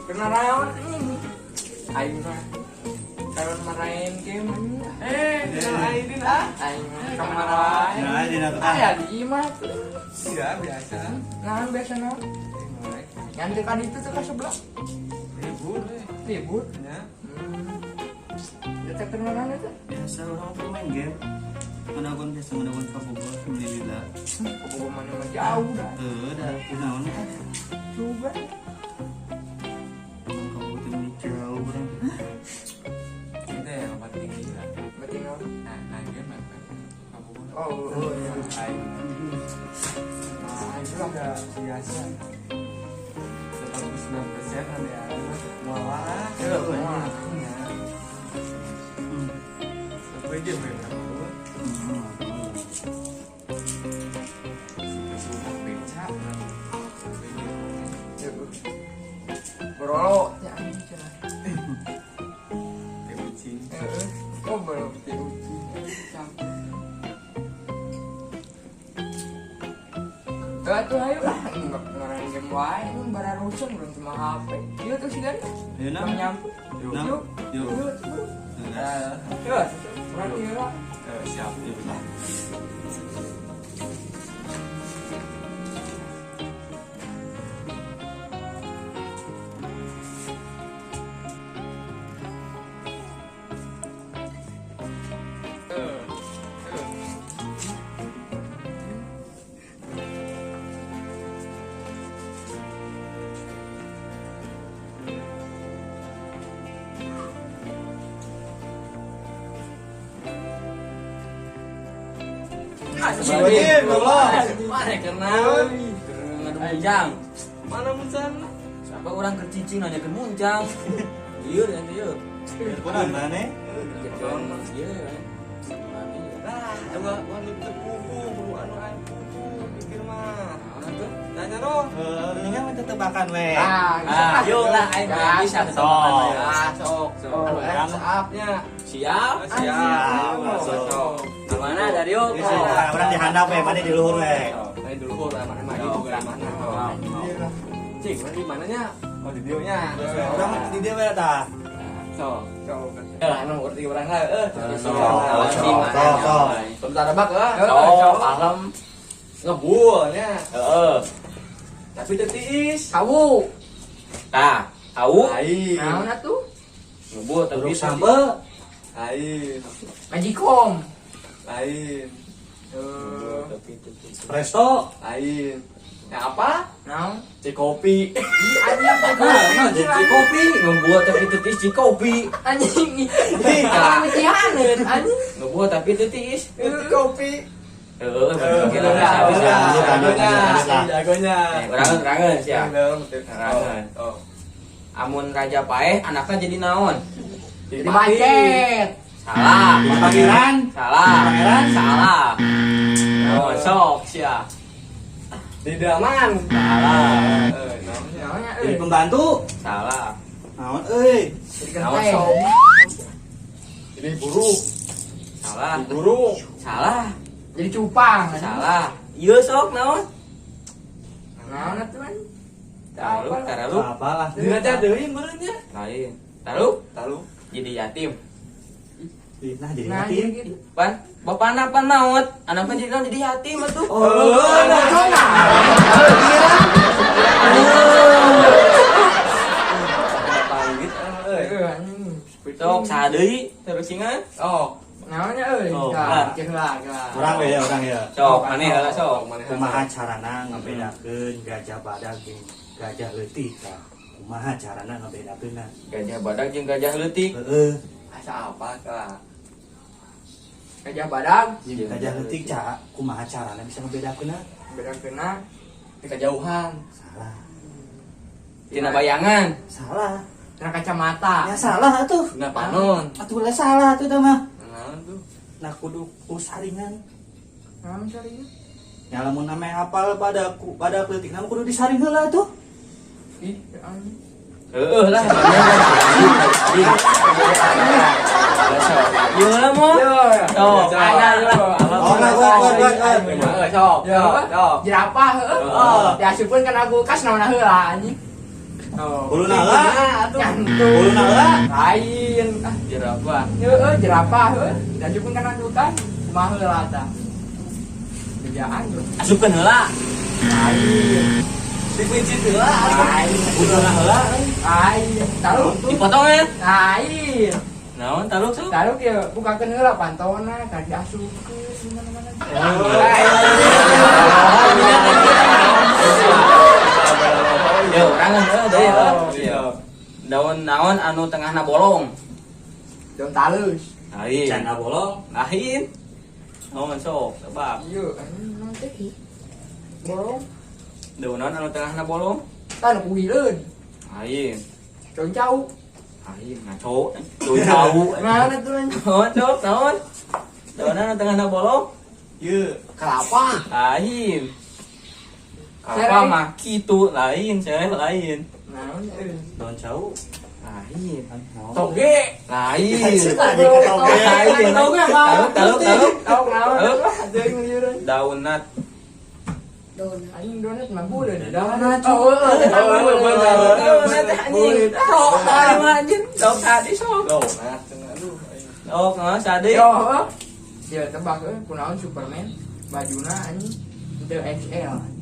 Kena rawan ini. Aing mah. Kalau marahin game Aidin ah. aing kamarain. Nah, di nanti Aya di imah. Iya biasa. Nah, biasana. Yang dekat itu tuh ke sebelah. Libur. Libur. Ya. Detek temenan itu. biasa orang tuh main game. Menawan biasa menawan kabobol alhamdulillah. Pokoknya mah jauh dah. Dah kunaon Juga. kabobol teh jauh urang. Itu yang apa tinggi lah. Berarti ngau. Nah game apa? Kamu Oh, iya. Aing. Nah, itu lah. Udah biasa. 89% ada ya. Mualah. Iya, mualah. Sampai dia main kamu. Berolo ya anjing cenah. Kucing. Oh, belum diuji. Tuh ayo lah, ngarang game wae, bara rusun belum cuma HP. Yuk tuh sih kan. Ayo na. Nyampe. Nah, Yuk. yuk. Yuk. Yuk. Berarti ya. Siap. Mana kenal? Ngadu munjang. Mana muncang? Siapa orang kercicing nanya ke munjang? Iya, nanti iya. Kunaon maneh? Jepang, iya. Coba wanita kuku, anu anu kuku, pikir mah. Mana tuh? Tanya dong. Ini kan tetebakan we. Yuk lah, ayo bisa Sok. Sok. Orang Saatnya. Siap? Siap, masuk. Kemana dari yuk? Ini sih orang di handap we, mana di luhur we. Ini dulu mana mana juga mana. Cing, mana di mananya? Oh di videonya. Orang di dia we tah. So. Anu ngerti orang lah. Bentar bak Alam. ngebuahnya. Tapi tetis. Tahu. Tah, tahu? Lain. Naon atuh? Ngebuat tapi Buruk sampe. Lain. Magicom. Lain. Tapi tetis. Presto. Lain. Yang apa? Naon? Cikopi. Nah, jadi kopi ngebuat tapi tetis di kopi. Anjing. Pemikiran anjing. Ngebuat tapi tetis. Cikopi. Kira Jagonya. Rangan siap. Rangan. Oh. Amun Raja Paeh anaknya jadi naon? Jadi macet. Salah. Pangeran. Salah. Pangeran. Salah. Oh, sok siap. Didaman. Salah. Naonnya Jadi pembantu. Salah. Naon euy? Jadi Naon kenteng. sok? Jadi buruk. Salah. Buruk. Salah. Jadi cupang. Salah. Iya sok naon? Naon atuh anjing? Taruh, taruh. Apalah. Diraja deui meureunnya. Lain. Taruh. Tahu. Jadi yatim. Nah, jadi Nah, yatim. gitu. Pan, bapak anak pan naon? Anak pan jadi naon jadi yatim atuh. Panggit Anjing. Sok sadeui terus ingat. Oh. Naonnya euy? Oh, Nah, cek lah. Orang we ya, orang ya. Sok maneh heula sok. Kumaha carana ngabedakeun gajah badak jeung gajah leutik tah? Kumaha carana ngabedakeunna? Gajah badak jeung gajah leutik. Heeh. Asa apa kah? Gajah badak. Jeung gajah leutik ca, kumaha carana bisa ngabedakeunna? Beda kena. Di kejauhan. Salah. Tina bayangan. Salah. Kena kacamata. Ya salah atuh. Dina panon. Atuh lah salah atuh tah mah. Nah tuh. Nah kudu saringan. Naon cari? Ya lamun ame hafal pada leutik nama kudu disaring heula atuh. Ih, anjing. Heeh lah. Iya lah mo. Sok, aya lah. Sok. Jerapah heueuh. Diasupkeun kana kulkas naon heula anjing. Oh. Bulu naga. Bulu naga. Lain. Ah, Jerapah. jerapah heuh. Dan juga kan hutan. Kumaha heula tah. Kerjaan tuh. Asupkeun heula. Lain. Dipincit heula. Lain. Bulu naga. Lain. Taruh tuh. Dipotongan. Lain. Naon taluk sok? Taruh kieu bukakeun heula pantona ka diasupkeun mana-mana. Yo, urangan deui ya. Daun naon anu tengahna bolong. Daun talus. Lain. Cana bolong. Lain. Naon sok? Tebak. Iya, naon teh? Bolong. Daun naon anu tengahna bolong? Tan kuhileun. Lain. Daun jauh. Lain ngaco. Daun tahu. Mana tuh? Naon sok? Naon? Daun anu tengahna bolong? Ieu. Kelapa. Lain. Apa Sereh. mah kitu lain, sereh lain. Naon? Daun jauh. Lain. Toge. Lain. Tadi ke toge. Lain. Toge apa? Taluk. Tahu naon? Taluk. Jeung lieureun. Daun nut. Anjing donat mah buleun. Donat. Anjing. Sok ari mah anjing. Sok tadi sok. Donat. Sok nah sadi. Yo. Ya tebak kunaon Superman. Bajuna anjing. The XL.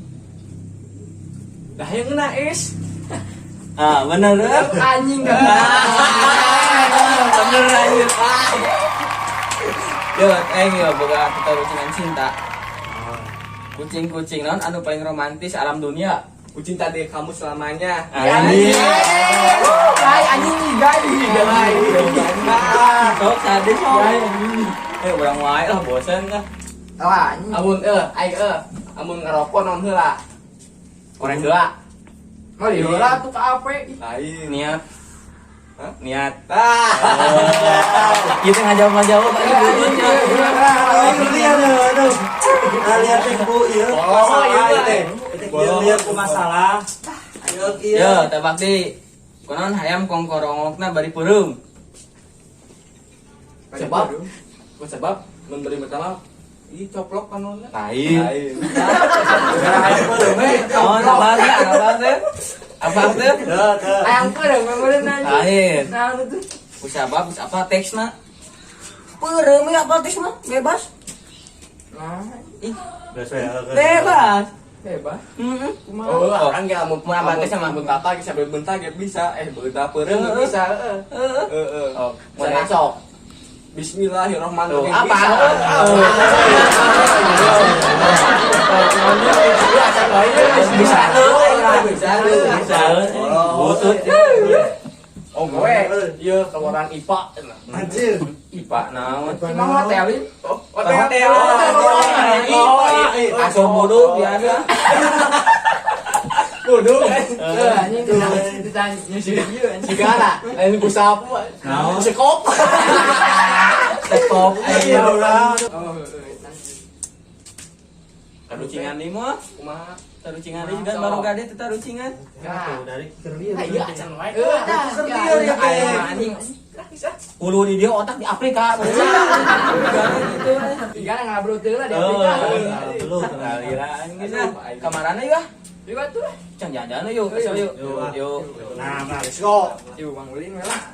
Dah yang kena is. Ah, bener kan? Anjing Bener anjing. Yo, yo boga kita rucingan cinta. Kucing-kucing non anu paling romantis alam dunia. Kucing tadi kamu selamanya. Anjing. Anjing gai. Sok tadi sok. Urang wae lah bosen kah. Wah, anjing. Amun ngerokok non heula. Korek heula. Mau diheula tuh ka ape? Lain. Niat. Hah? Niat. Ah. Kita ngajawab Aduh. Lihat ibu ieu. Lihat ku masalah. Ayo Yo, tebak di. Konon hayam kongkorongokna bari peureum. Sebab memberi masalah. Ih coplok kanonnya. Lain. Lain. Oh, apa teh? Ayang peureum meureun anjing. Lain. Nah, itu. Kusabab apa teksna? Peureum ya apa teksna? Bebas. Nah, Bebas. bebas. Heeh. Oh, kan ge amun Mun abad teh sama amun tata ge sambil bentar ge bisa. Beunta peureum ge bisa. Heeh. Oh, Mun sok. Bismillahirrahmanirrahim. Tuh, apa? Bisa. Bisa. Butut. Oh, gue. Iya, keluaran IPA. Anjir. IPA naon? Cuma hotel ini. Hotel. Asuh bodoh biasa. Kudu. Anjing ditanya nyusul ieu anjing. Sigana, lain ku sapu. Naon? Sekop. Stop. Ayo urang. Oh, Tarucingan di mah. Kumaha? Tarucingan di juga baru gade teh tarucingan. nah. Dari kerja. Iya, acan wae. Anjing. Ulu di dia otak di Afrika. Tiga ngabrol teu lah di Afrika. Belum ngaliran geus. Kamarana yuk. Juga tuh. Can jajan yuk. Yuk. Nah, let's go. Yuk Bang Ulin lah.